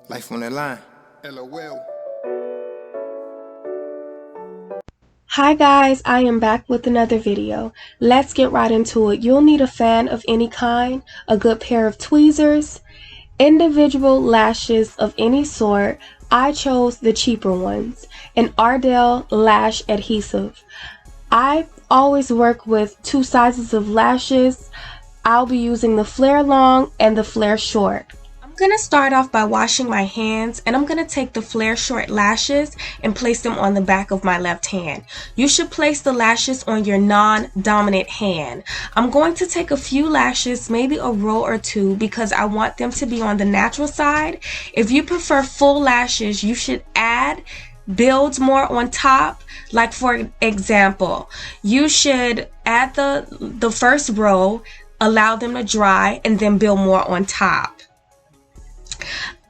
Life on that line. LOL. Hi guys, I am back with another video. Let's get right into it. You'll need a fan of any kind, a good pair of tweezers, individual lashes of any sort. I chose the cheaper ones, an Ardell lash adhesive. I always work with two sizes of lashes. I'll be using the flare long and the flare short. I'm going to start off by washing my hands, and I'm going to take the flare short lashes and place them on the back of my left hand. You should place the lashes on your non-dominant hand. I'm going to take a few lashes, maybe a row or two, because I want them to be on the natural side. If you prefer full lashes, you should build more on top. Like for example, you should add the first row, allow them to dry, and then build more on top.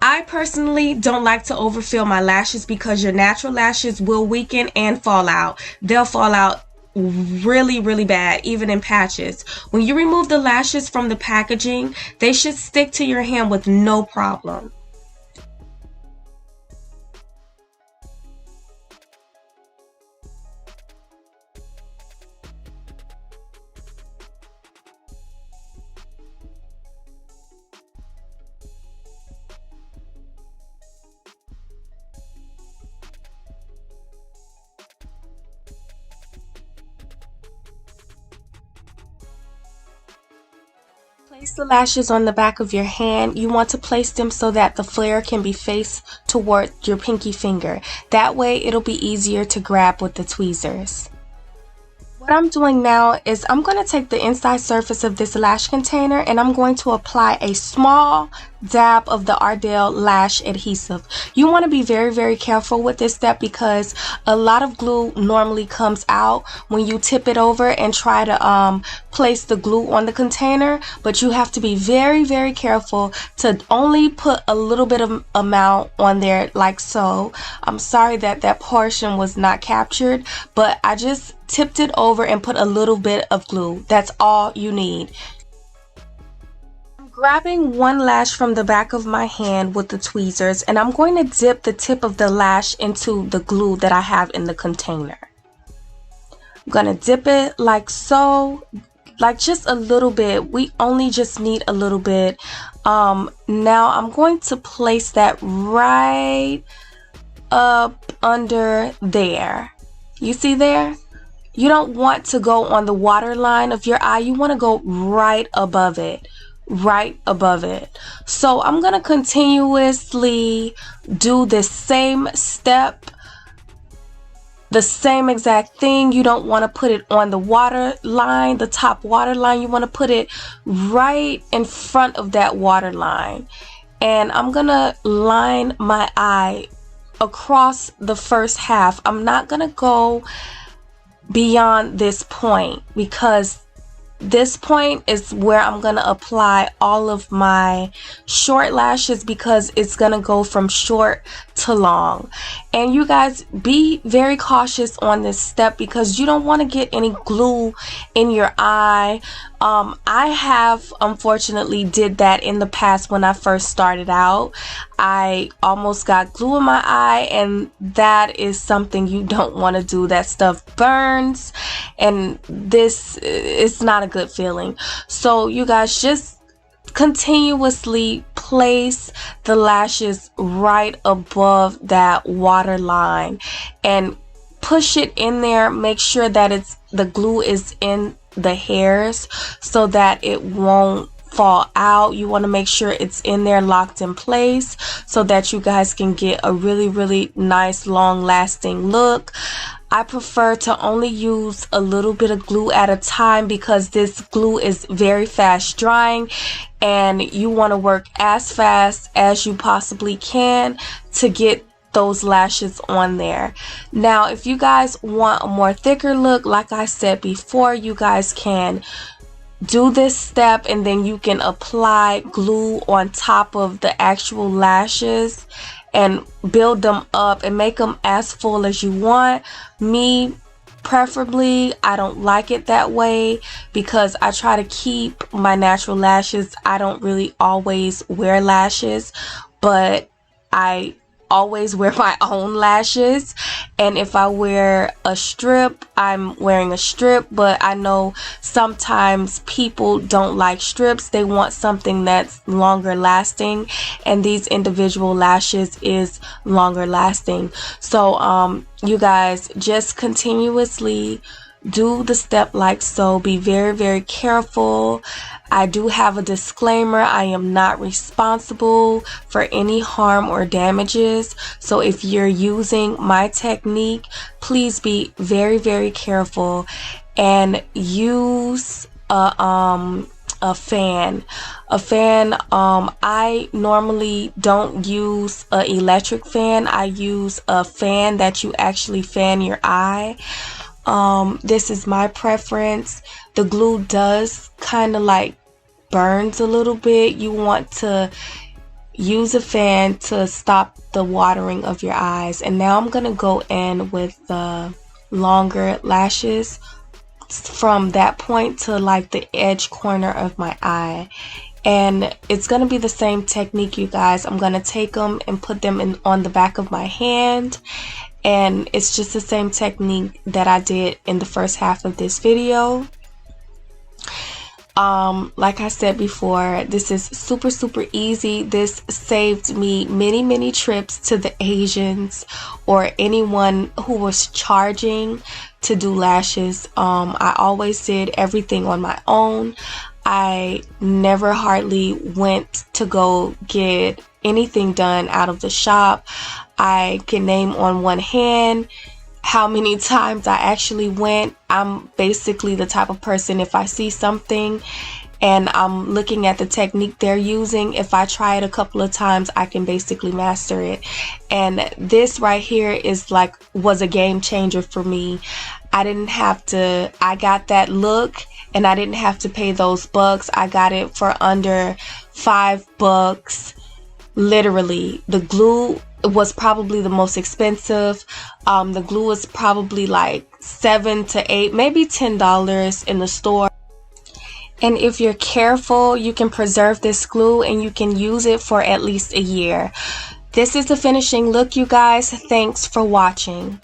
I personally don't like to overfill my lashes because your natural lashes will weaken and fall out. They'll fall out really bad, even in patches. When you remove the lashes from the packaging, they should stick to your hand with no problem. Place the lashes on the back of your hand. You want to place them so that the flare can be faced toward your pinky finger. That way it'll be easier to grab with the tweezers. What I'm doing now is I'm going to take the inside surface of this lash container and I'm going to apply a small dab of the Ardell lash adhesive. You want to be very careful with this step because a lot of glue normally comes out when you tip it over and try to place the glue on the container, but you have to be very careful to only put a little bit of amount on there, like so. I'm sorry that that portion was not captured, but I just tipped it over and put a little bit of glue. That's all you need. I'm grabbing one lash from the back of my hand with the tweezers and I'm going to dip the tip of the lash into the glue that I have in the container. I'm going to dip it like so, like just a little bit. We only just need a little bit. Now I'm going to place that right up under there. You see there? You don't want to go on the waterline of your eye. You want to go right above it. Right above it. So I'm going to continuously do the same step, the same exact thing. You don't want to put it on the water line, the top water line. You want to put it right in front of that water line. And I'm going to line my eye across the first half. I'm not going to go beyond this point because this point is where I'm going to apply all of my short lashes because it's going to go from short to long. And you guys be very cautious on this step because you don't want to get any glue in your eye. I have unfortunately did that in the past when I first started out. I almost got glue in my eye and that is something you don't want to do. That stuff burns and this is not a good feeling. So you guys just continuously place the lashes right above that water line and push it in there. Make sure that the glue is in the hairs so that it won't fall out. You want to make sure it's in there locked in place so that you guys can get a really nice long lasting look. I prefer to only use a little bit of glue at a time because this glue is very fast drying and you want to work as fast as you possibly can to get those lashes on there. Now if you guys want a more thicker look, like I said before, you guys can do this step and then you can apply glue on top of the actual lashes and build them up and make them as full as you want. Me preferably, I don't like it that way because I try to keep my natural lashes. I don't really always wear lashes, but I always wear my own lashes, and if I wear a strip, I'm wearing a strip. But I know sometimes people don't like strips, they want something that's longer lasting, and these individual lashes is longer lasting. So you guys just continuously do the step like so. Be very, very careful. I do have a disclaimer. I am not responsible for any harm or damages. So if you're using my technique, please be very, very careful and use a fan. I normally don't use an electric fan. I use a fan that you actually fan your eye. This is my preference. The glue does kind of like burns a little bit. You want to use a fan to stop the watering of your eyes. And now I'm gonna go in with the longer lashes from that point to like the edge corner of my eye. And it's gonna be the same technique, you guys. I'm gonna take them and put them in on the back of my hand, and it's just the same technique that I did in the first half of this video. Like I said before, this is super, super easy. This saved me many, many trips to the Asians or anyone who was charging to do lashes. I always did everything on my own. I never hardly went to go get anything done out of the shop. I can name on one hand how many times I actually went. I'm basically the type of person, if I see something and I'm looking at the technique they're using, if I try it a couple of times, I can basically master it. And this right here was a game changer for me. I got that look and I didn't have to pay those bucks. I got it for under $5. Literally, the glue was probably the most expensive. The glue was probably like $7 to $8, maybe $10 in the store. And if you're careful, you can preserve this glue and you can use it for at least a year. This is the finishing look, you guys. Thanks for watching.